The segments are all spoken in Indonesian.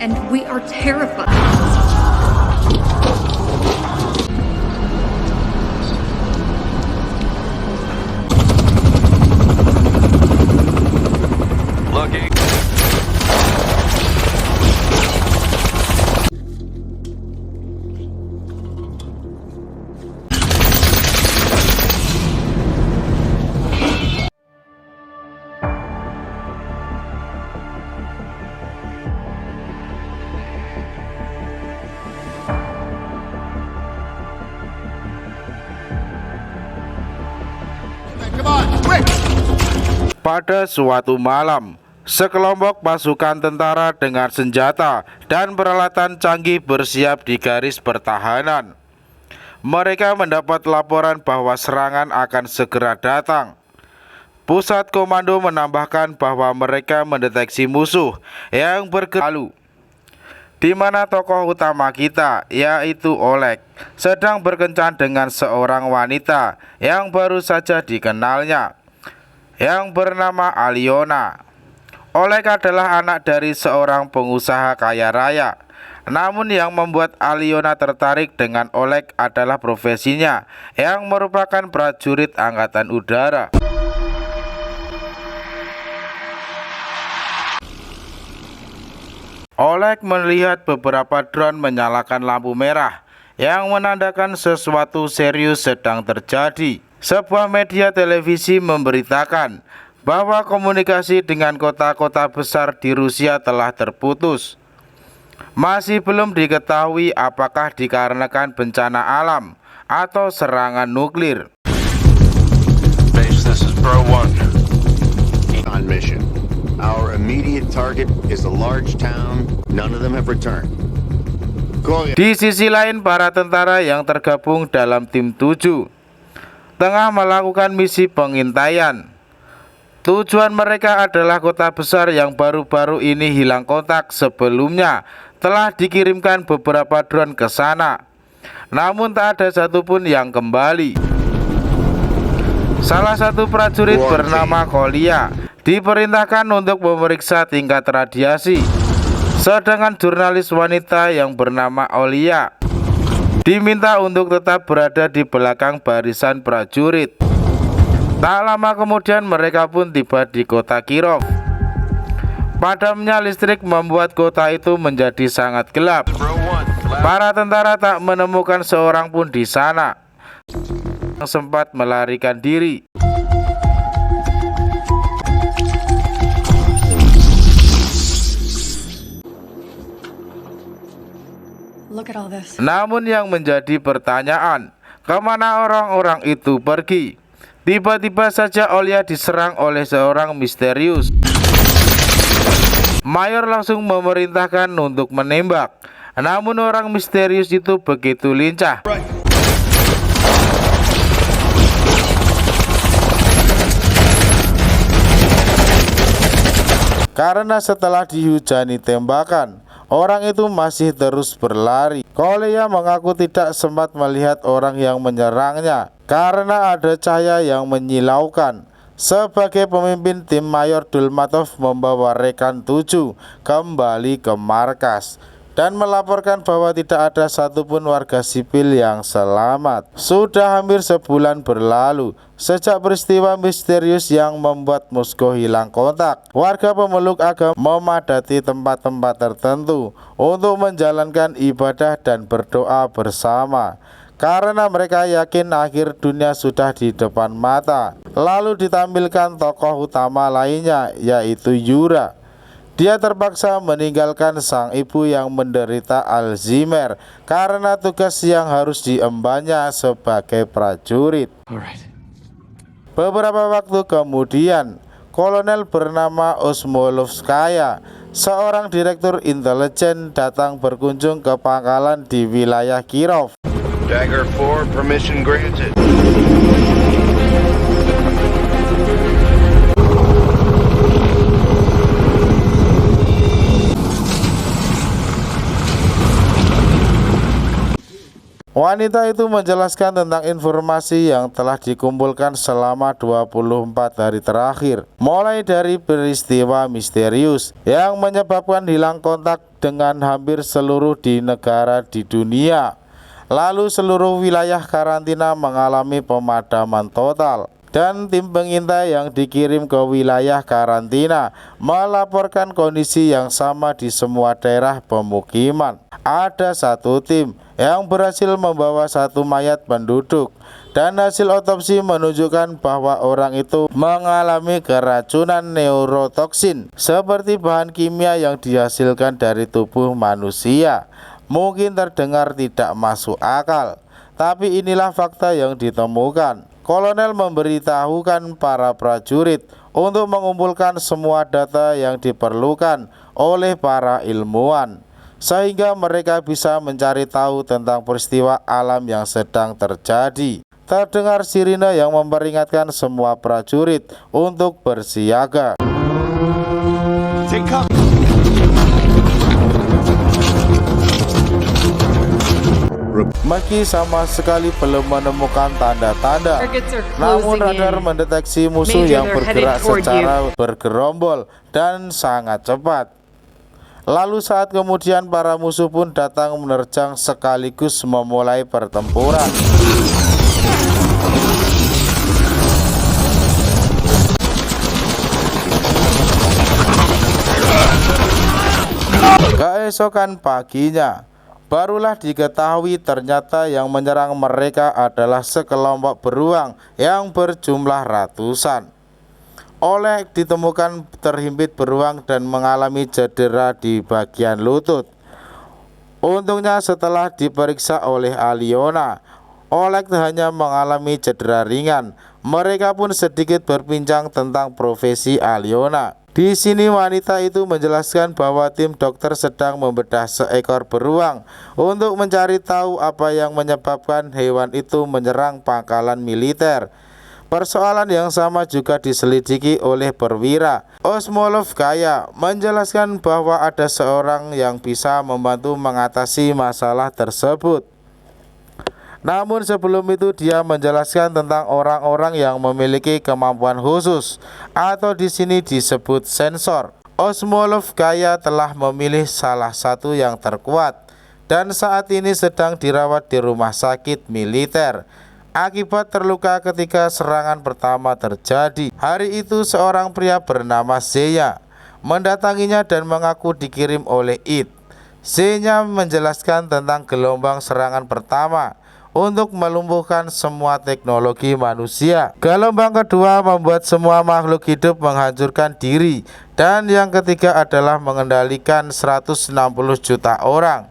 and we are terrified. Looking. Pada suatu malam, sekelompok pasukan tentara dengan senjata dan peralatan canggih bersiap di garis pertahanan. Mereka mendapat laporan bahwa serangan akan segera datang. Pusat Komando menambahkan bahwa mereka mendeteksi musuh yang bergerak, di mana tokoh utama kita, yaitu Oleg, sedang berkencan dengan seorang wanita yang baru saja dikenalnya, yang bernama Aliona. Oleg adalah anak dari seorang pengusaha kaya raya. Namun yang membuat Aliona tertarik dengan Oleg adalah profesinya, yang merupakan prajurit angkatan udara. Oleg melihat beberapa drone menyalakan lampu merah, yang menandakan sesuatu serius sedang terjadi. Sebuah media televisi memberitakan bahwa komunikasi dengan kota-kota besar di Rusia telah terputus. Masih belum diketahui apakah dikarenakan bencana alam atau serangan nuklir. Base, this is Pro 1. On mission. Our immediate target is a large town. None of them have returned. Di sisi lain, para tentara yang tergabung dalam tim 7 tengah melakukan misi pengintaian. Tujuan mereka adalah kota besar yang baru-baru ini hilang kontak. Sebelumnya telah dikirimkan beberapa drone ke sana, namun tak ada satupun yang kembali. Salah satu prajurit bernama Kolia diperintahkan untuk memeriksa tingkat radiasi, sedangkan jurnalis wanita yang bernama Olia diminta untuk tetap berada di belakang barisan prajurit. Tak lama kemudian mereka pun tiba di kota Kirov. Padamnya listrik membuat kota itu menjadi sangat gelap. Para tentara tak menemukan seorang pun di sana, yang sempat melarikan diri. Namun yang menjadi pertanyaan, kemana orang-orang itu pergi? Tiba-tiba saja Olia diserang oleh seorang misterius. Mayor langsung memerintahkan untuk menembak, namun orang misterius itu begitu lincah. Karena setelah dihujani tembakan, orang itu masih terus berlari. Kolia mengaku tidak sempat melihat orang yang menyerangnya karena ada cahaya yang menyilaukan. Sebagai pemimpin tim, Mayor Dulmatov membawa rekan 7 kembali ke markas dan melaporkan bahwa tidak ada satupun warga sipil yang selamat. Sudah hampir sebulan berlalu sejak peristiwa misterius yang membuat Moskow hilang kontak. Warga pemeluk agama memadati tempat-tempat tertentu untuk menjalankan ibadah dan berdoa bersama, karena mereka yakin akhir dunia sudah di depan mata. Lalu ditampilkan tokoh utama lainnya, yaitu Yura. Dia terpaksa meninggalkan sang ibu yang menderita Alzheimer karena tugas yang harus diembannya sebagai prajurit. Beberapa waktu kemudian, kolonel bernama Osmolovskaya, seorang direktur intelijen, datang berkunjung ke pangkalan di wilayah Kirov. Dagger 4, permission granted. Wanita itu menjelaskan tentang informasi yang telah dikumpulkan selama 24 hari terakhir, mulai dari peristiwa misterius yang menyebabkan hilang kontak dengan hampir seluruh di negara di dunia. Lalu seluruh wilayah karantina mengalami pemadaman total. Dan tim pengintai yang dikirim ke wilayah karantina melaporkan kondisi yang sama di semua daerah pemukiman. Ada satu tim yang berhasil membawa satu mayat penduduk, dan hasil otopsi menunjukkan bahwa orang itu mengalami keracunan neurotoksin seperti bahan kimia yang dihasilkan dari tubuh manusia. Mungkin terdengar tidak masuk akal, tapi inilah fakta yang ditemukan. Kolonel memberitahukan para prajurit untuk mengumpulkan semua data yang diperlukan oleh para ilmuwan, sehingga mereka bisa mencari tahu tentang peristiwa alam yang sedang terjadi. Terdengar sirine yang memperingatkan semua prajurit untuk bersiaga. Meski sama sekali belum menemukan tanda-tanda, namun radar mendeteksi musuh yang bergerak secara bergerombol dan sangat cepat. Lalu saat kemudian para musuh pun datang menerjang sekaligus memulai pertempuran. Keesokan paginya, barulah diketahui ternyata yang menyerang mereka adalah sekelompok beruang yang berjumlah ratusan. Oleg ditemukan terhimpit beruang dan mengalami cedera di bagian lutut. Untungnya setelah diperiksa oleh Alyona, Oleg hanya mengalami cedera ringan. Mereka pun sedikit berbincang tentang profesi Alyona. Di sini wanita itu menjelaskan bahwa tim dokter sedang membedah seekor beruang untuk mencari tahu apa yang menyebabkan hewan itu menyerang pangkalan militer. Persoalan yang sama juga diselidiki oleh perwira. Osmolovskaya menjelaskan bahwa ada seorang yang bisa membantu mengatasi masalah tersebut. Namun sebelum itu dia menjelaskan tentang orang-orang yang memiliki kemampuan khusus, atau di sini disebut sensor. Osmolovskaya telah memilih salah satu yang terkuat dan saat ini sedang dirawat di rumah sakit militer akibat terluka ketika serangan pertama terjadi. Hari itu seorang pria bernama Zenya mendatanginya dan mengaku dikirim oleh It. Zenya menjelaskan tentang gelombang serangan pertama untuk melumpuhkan semua teknologi manusia. Gelombang kedua membuat semua makhluk hidup menghancurkan diri, dan yang ketiga adalah mengendalikan 160 juta orang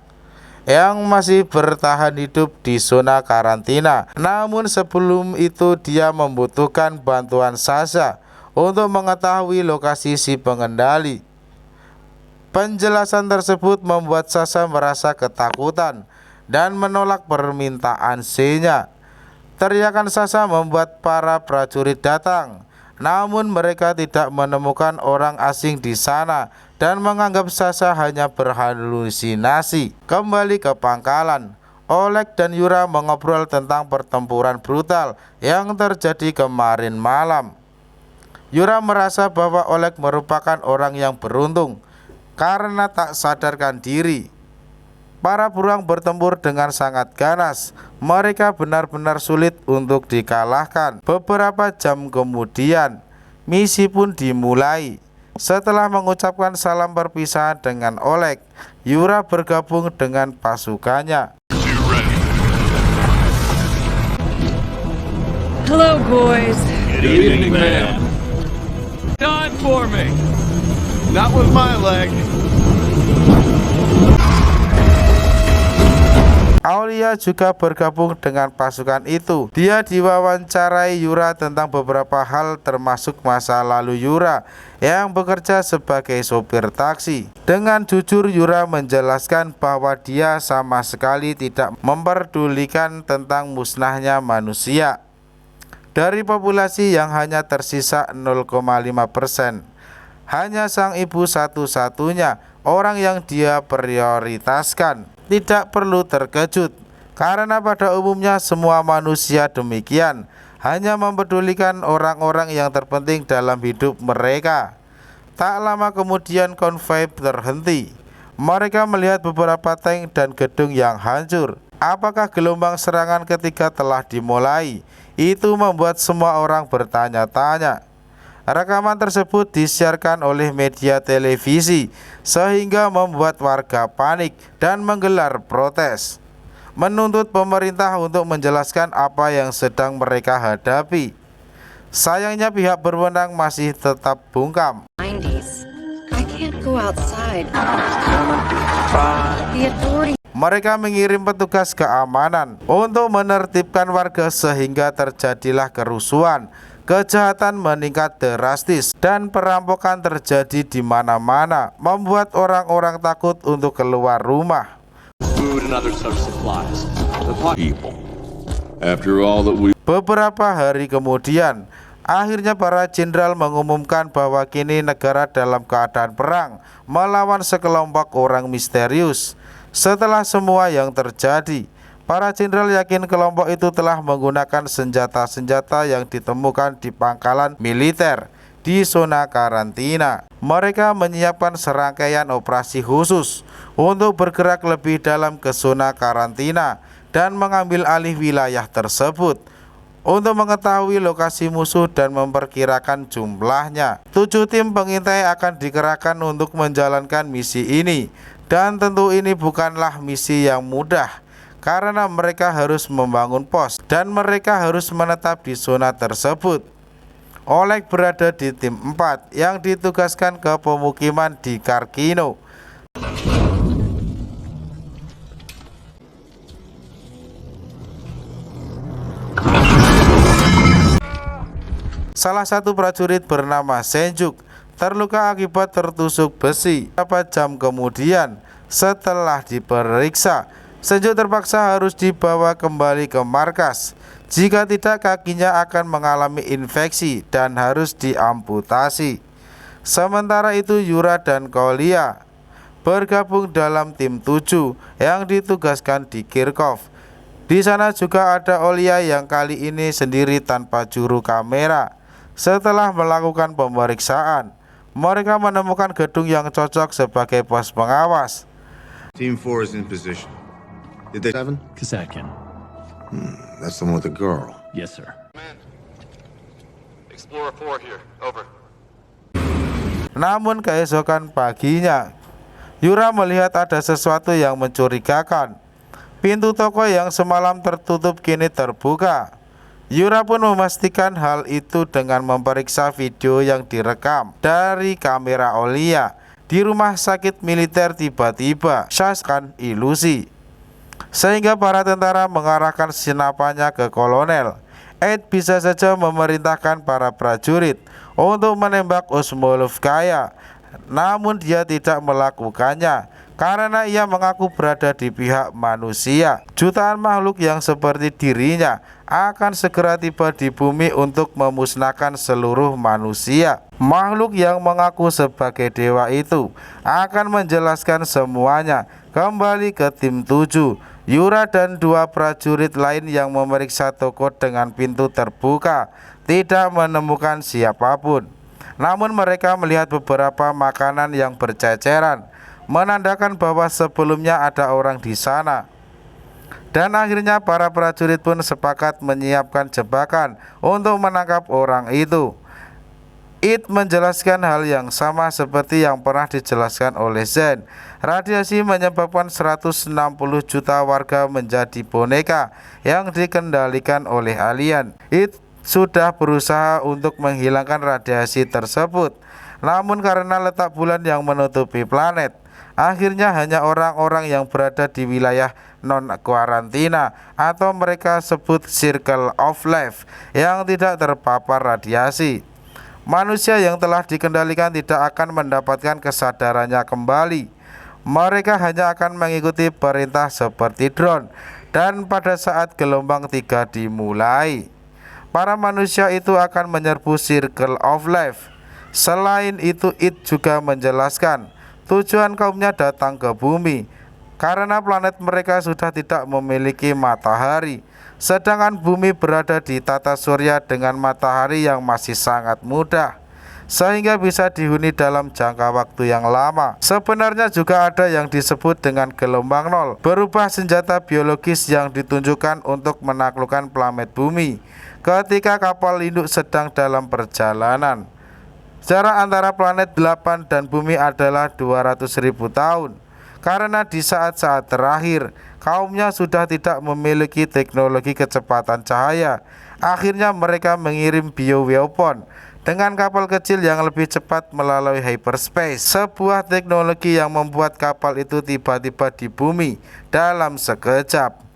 yang masih bertahan hidup di zona karantina. Namun sebelum itu dia membutuhkan bantuan Sasha untuk mengetahui lokasi si pengendali. Penjelasan tersebut membuat Sasha merasa ketakutan dan menolak permintaan Zenya. Teriakan Sasha membuat para prajurit datang, namun mereka tidak menemukan orang asing di sana dan menganggap Sasha hanya berhalusinasi. Kembali ke pangkalan, Oleg dan Yura mengobrol tentang pertempuran brutal yang terjadi kemarin malam. Yura merasa bahwa Oleg merupakan orang yang beruntung karena tak sadarkan diri. Para beruang bertempur dengan sangat ganas. Mereka benar-benar sulit untuk dikalahkan. Beberapa jam kemudian, misi pun dimulai. Setelah mengucapkan salam perpisahan dengan Oleg, Yura bergabung dengan pasukannya. Hello, boys. Good evening, ma'am. Time for me. Not with my leg. Aulia juga bergabung dengan pasukan itu. Dia diwawancarai Yura tentang beberapa hal termasuk masa lalu Yura yang bekerja sebagai sopir taksi. Dengan jujur Yura menjelaskan bahwa dia sama sekali tidak memperdulikan tentang musnahnya manusia dari populasi yang hanya tersisa 0,5%. Hanya sang ibu satu-satunya orang yang dia prioritaskan. Tidak perlu terkejut Karena pada umumnya semua manusia demikian, hanya mempedulikan orang-orang yang terpenting dalam hidup mereka. Tak lama kemudian konvoi terhenti. Mereka melihat beberapa tank dan gedung yang hancur. Apakah gelombang serangan ketiga telah dimulai? Itu membuat semua orang bertanya-tanya. Rekaman tersebut disiarkan oleh media televisi sehingga membuat warga panik dan menggelar protes, menuntut pemerintah untuk menjelaskan apa yang sedang mereka hadapi. Sayangnya pihak berwenang masih tetap bungkam. 90s. I can't go outside. The authorities. Mereka mengirim petugas keamanan untuk menertibkan warga sehingga terjadilah kerusuhan. Kejahatan meningkat drastis dan perampokan terjadi di mana-mana, membuat orang-orang takut untuk keluar rumah. Food and other such supplies. People. After all that we Beberapa hari kemudian, akhirnya para jenderal mengumumkan bahwa kini negara dalam keadaan perang melawan sekelompok orang misterius. Setelah semua yang terjadi, para jenderal yakin kelompok itu telah menggunakan senjata-senjata yang ditemukan di pangkalan militer di zona karantina. Mereka menyiapkan serangkaian operasi khusus untuk bergerak lebih dalam ke zona karantina dan mengambil alih wilayah tersebut untuk mengetahui lokasi musuh dan memperkirakan jumlahnya. 7 tim pengintai akan dikerahkan untuk menjalankan misi ini. Dan tentu ini bukanlah misi yang mudah, karena mereka harus membangun pos dan mereka harus menetap di zona tersebut. Oleg berada di tim 4 yang ditugaskan ke pemukiman di Kharkiv. Salah satu prajurit bernama Senjuk terluka akibat tertusuk besi. Beberapa jam kemudian, setelah diperiksa, Senjuk terpaksa harus dibawa kembali ke markas. Jika tidak, kakinya akan mengalami infeksi dan harus diamputasi. Sementara itu, Yura dan Kolya bergabung dalam tim 7 yang ditugaskan di Kirkov. Di sana juga ada Olya yang kali ini sendiri tanpa juru kamera. Setelah melakukan pemeriksaan, mereka menemukan gedung yang cocok sebagai pos pengawas. Team 4 is in position. Did they 7? Kazatkin. That's the one with the girl. Yes, sir. Explorer 4 here. Over. Namun keesokan paginya, Yura melihat ada sesuatu yang mencurigakan. Pintu toko yang semalam tertutup kini terbuka. Yura pun memastikan hal itu dengan memeriksa video yang direkam dari kamera Olya. Di rumah sakit militer tiba-tiba syaskan ilusi, sehingga para tentara mengarahkan senapannya ke kolonel. Ed bisa saja memerintahkan para prajurit untuk menembak Osmolovskaya, namun dia tidak melakukannya karena ia mengaku berada di pihak manusia. Jutaan makhluk yang seperti dirinya akan segera tiba di bumi untuk memusnahkan seluruh manusia. Makhluk yang mengaku sebagai dewa itu akan menjelaskan semuanya. Kembali ke tim 7, Yura dan 2 prajurit lain yang memeriksa toko dengan pintu terbuka tidak menemukan siapapun. Namun mereka melihat beberapa makanan yang berceceran, menandakan bahwa sebelumnya ada orang di sana. Dan akhirnya para prajurit pun sepakat menyiapkan jebakan untuk menangkap orang itu. It menjelaskan hal yang sama seperti yang pernah dijelaskan oleh Zen. Radiasi menyebabkan 160 juta warga menjadi boneka yang dikendalikan oleh alien. It sudah berusaha untuk menghilangkan radiasi tersebut, namun karena letak bulan yang menutupi planet, akhirnya hanya orang-orang yang berada di wilayah non-karantina atau mereka sebut Circle of Life yang tidak terpapar radiasi. Manusia yang telah dikendalikan tidak akan mendapatkan kesadarannya kembali. Mereka hanya akan mengikuti perintah seperti drone. Dan pada saat gelombang 3 dimulai, para manusia itu akan menyerbu Circle of Life. Selain itu, It juga menjelaskan tujuan kaumnya datang ke bumi karena planet mereka sudah tidak memiliki matahari, sedangkan bumi berada di tata surya dengan matahari yang masih sangat muda, sehingga bisa dihuni dalam jangka waktu yang lama. Sebenarnya juga ada yang disebut dengan gelombang nol, berupa senjata biologis yang ditunjukkan untuk menaklukkan planet bumi ketika kapal induk sedang dalam perjalanan. Jarak antara planet 8 dan bumi adalah 200.000 tahun. Karena di saat-saat terakhir kaumnya sudah tidak memiliki teknologi kecepatan cahaya, akhirnya mereka mengirim bioweapon dengan kapal kecil yang lebih cepat melalui hyperspace, sebuah teknologi yang membuat kapal itu tiba-tiba di bumi dalam sekejap.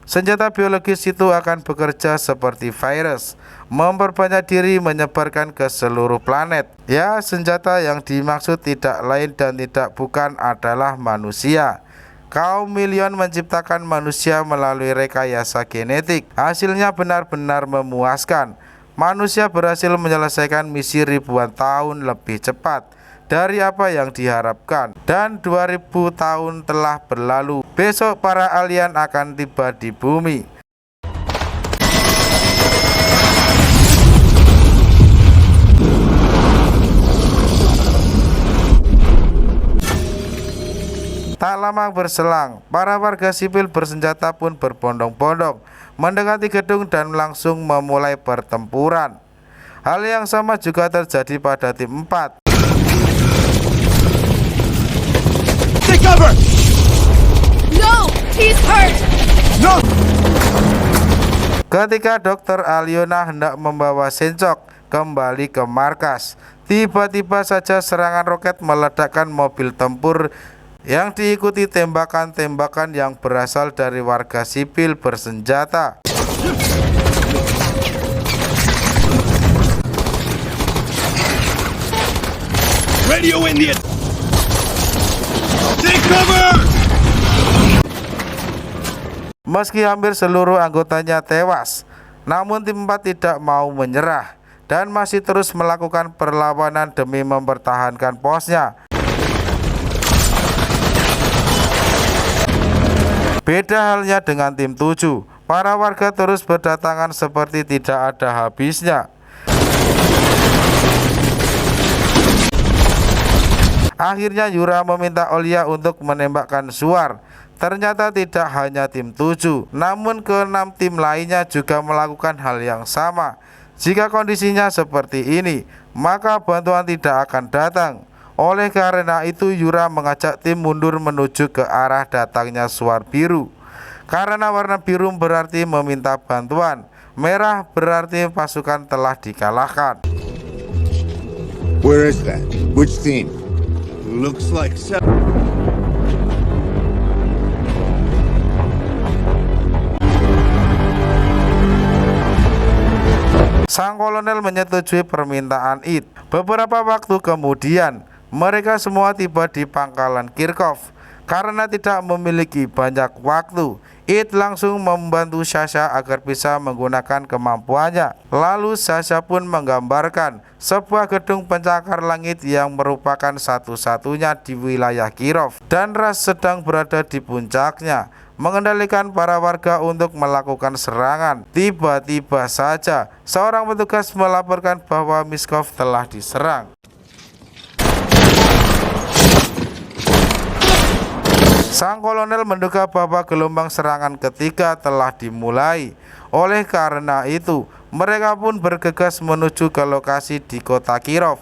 Senjata biologis itu akan bekerja seperti virus, memperbanyak diri, menyebarkan ke seluruh planet. Ya, senjata yang dimaksud tidak lain dan tidak bukan adalah manusia. Kaum Million menciptakan manusia melalui rekayasa genetik. Hasilnya benar-benar memuaskan. Manusia berhasil menyelesaikan misi ribuan tahun lebih cepat dari apa yang diharapkan, dan 2000 tahun telah berlalu. Besok para alien akan tiba di bumi. Tak lama berselang, para warga sipil bersenjata pun berbondong-bondong mendekati gedung dan langsung memulai pertempuran. Hal yang sama juga terjadi pada tim 4. Take cover! No! He's hurt! No! Ketika Dr. Aliona hendak membawa Sencok kembali ke markas, tiba-tiba saja serangan roket meledakkan mobil tempur yang diikuti tembakan-tembakan yang berasal dari warga sipil bersenjata. Radio Indian! Take cover! Meski hampir seluruh anggotanya tewas, namun tim 4 tidak mau menyerah dan masih terus melakukan perlawanan demi mempertahankan posnya. Beda halnya dengan tim 7, para warga terus berdatangan seperti tidak ada habisnya. Akhirnya Yura meminta Olya untuk menembakkan Suar. Ternyata tidak hanya tim 7, namun ke-6 tim lainnya juga melakukan hal yang sama. Jika kondisinya seperti ini, maka bantuan tidak akan datang. Oleh karena itu Yura mengajak tim mundur menuju ke arah datangnya Suar biru. Karena warna biru berarti meminta bantuan, merah berarti pasukan telah dikalahkan. Where is that? Which team? Looks like so. Sang kolonel menyetujui permintaan It. Beberapa waktu kemudian, mereka semua tiba di pangkalan Kirkov. Karena tidak memiliki banyak waktu, It langsung membantu Sasha agar bisa menggunakan kemampuannya. Lalu Sasha pun menggambarkan sebuah gedung pencakar langit yang merupakan satu-satunya di wilayah Kirov, dan Ras sedang berada di puncaknya, mengendalikan para warga untuk melakukan serangan. Tiba-tiba saja seorang petugas melaporkan bahwa Miskov telah diserang. Sang kolonel menduga bahwa gelombang serangan ketiga telah dimulai. Oleh karena itu, mereka pun bergegas menuju ke lokasi di kota Kirov.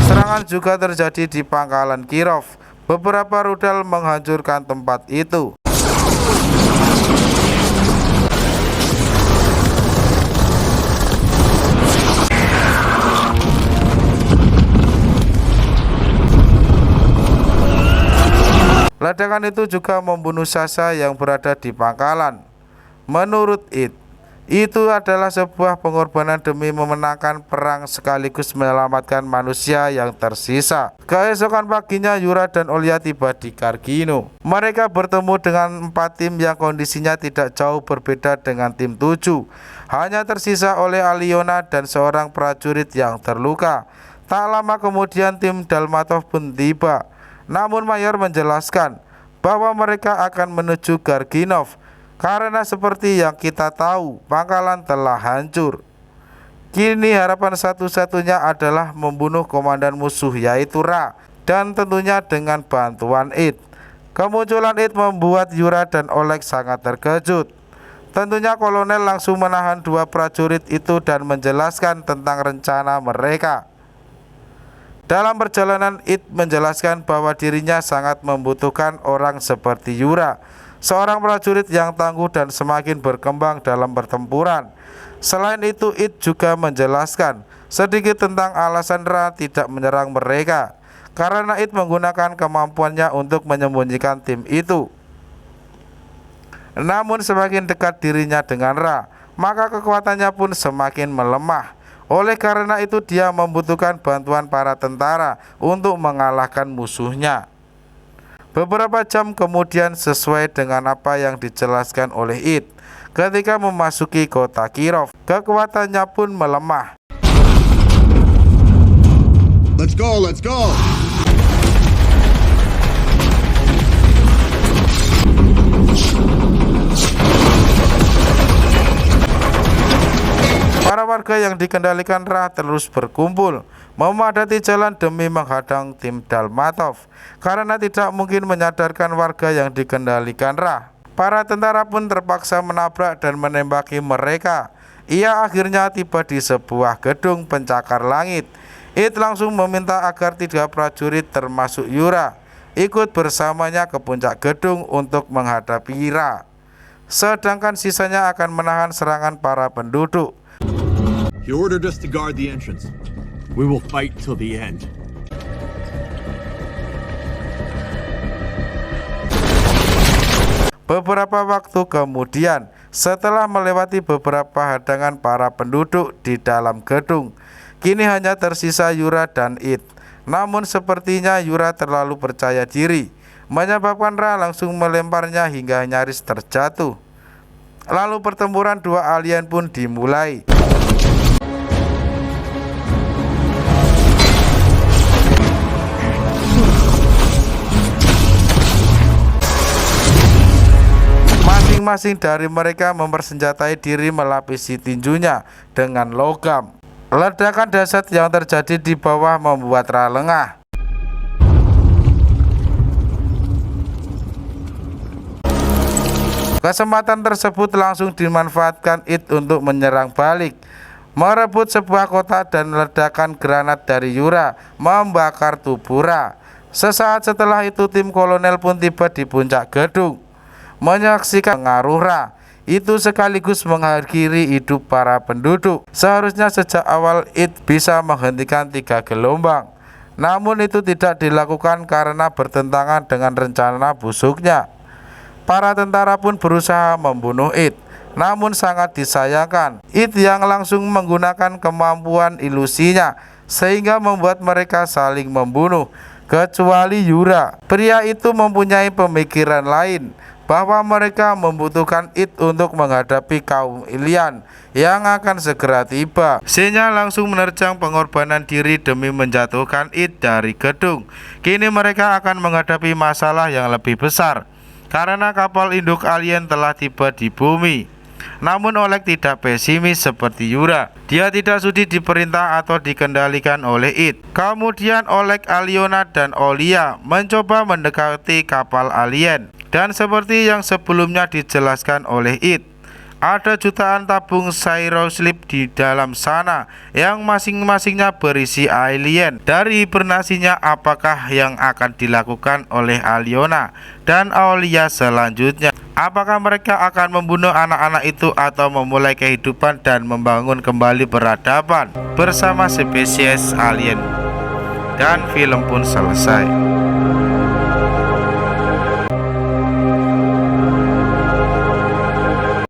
Serangan juga terjadi di pangkalan Kirov. Beberapa rudal menghancurkan tempat itu. Ledakan itu juga membunuh Sasha yang berada di pangkalan. Menurut It, itu adalah sebuah pengorbanan demi memenangkan perang sekaligus menyelamatkan manusia yang tersisa. Keesokan paginya Yura dan Olya tiba di Kargino. Mereka bertemu dengan 4 tim yang kondisinya tidak jauh berbeda dengan tim 7. Hanya tersisa oleh Aliona dan seorang prajurit yang terluka. Tak lama kemudian tim Dalmatov pun tiba. Namun Mayor menjelaskan bahwa mereka akan menuju Garginov karena seperti yang kita tahu pangkalan telah hancur. Kini harapan satu-satunya adalah membunuh komandan musuh yaitu Ra, dan tentunya dengan bantuan It. Kemunculan It membuat Yura dan Oleg sangat terkejut. Tentunya kolonel langsung menahan dua prajurit itu dan menjelaskan tentang rencana mereka. Dalam perjalanan It menjelaskan bahwa dirinya sangat membutuhkan orang seperti Yura, seorang prajurit yang tangguh dan semakin berkembang dalam pertempuran. Selain itu, It juga menjelaskan sedikit tentang alasan Ra tidak menyerang mereka, karena It menggunakan kemampuannya untuk menyembunyikan tim itu. Namun semakin dekat dirinya dengan Ra, maka kekuatannya pun semakin melemah. Oleh karena itu dia membutuhkan bantuan para tentara untuk mengalahkan musuhnya. Beberapa jam kemudian, sesuai dengan apa yang dijelaskan oleh It, ketika memasuki kota Kirov, kekuatannya pun melemah. Let's go, let's go! Para warga yang dikendalikan Ra terus berkumpul, memadati jalan demi menghadang tim Dalmatov, karena tidak mungkin menyadarkan warga yang dikendalikan Ra. Para tentara pun terpaksa menabrak dan menembaki mereka. Ia akhirnya tiba di sebuah gedung pencakar langit. It langsung meminta agar 3 prajurit termasuk Yura ikut bersamanya ke puncak gedung untuk menghadapi Ra. Sedangkan sisanya akan menahan serangan para penduduk. He ordered us to guard the entrance. We will fight till the end. Beberapa waktu kemudian, setelah melewati beberapa hadangan para penduduk di dalam gedung, kini hanya tersisa Yura dan It. Namun sepertinya Yura terlalu percaya diri, menyebabkan Ra langsung melemparnya hingga nyaris terjatuh. Lalu pertempuran dua alien pun dimulai. Masing-masing dari mereka mempersenjatai diri melapisi tinjunya dengan logam. Ledakan dahsyat yang terjadi di bawah membuat Ra lengah. Kesempatan tersebut langsung dimanfaatkan It untuk menyerang balik, merebut sebuah kota, dan ledakan granat dari Yura membakar tubuh Ra. Sesaat setelah itu tim kolonel pun tiba di puncak gedung, menyaksikan pengaruh Ra itu sekaligus mengakhiri hidup para penduduk. Seharusnya sejak awal It bisa menghentikan 3 gelombang, namun itu tidak dilakukan karena bertentangan dengan rencana busuknya. Para tentara pun berusaha membunuh It, namun sangat disayangkan It yang langsung menggunakan kemampuan ilusinya sehingga membuat mereka saling membunuh, kecuali Yura. Pria itu mempunyai pemikiran lain, bahwa mereka membutuhkan It untuk menghadapi kaum alien yang akan segera tiba. Sehingga langsung menerjang pengorbanan diri demi menjatuhkan It dari gedung. Kini mereka akan menghadapi masalah yang lebih besar, karena kapal induk alien telah tiba di bumi. Namun Oleg tidak pesimis seperti Yura. Dia tidak sudi diperintah atau dikendalikan oleh It. Kemudian Oleg, Alyona, dan Olia mencoba mendekati kapal alien. Dan seperti yang sebelumnya dijelaskan oleh It, ada jutaan tabung Syroslip di dalam sana yang masing-masingnya berisi alien. Dari hibernasinya, apakah yang akan dilakukan oleh Alyona dan Olia selanjutnya? Apakah mereka akan membunuh anak-anak itu atau memulai kehidupan dan membangun kembali peradaban bersama spesies alien? Dan film pun selesai.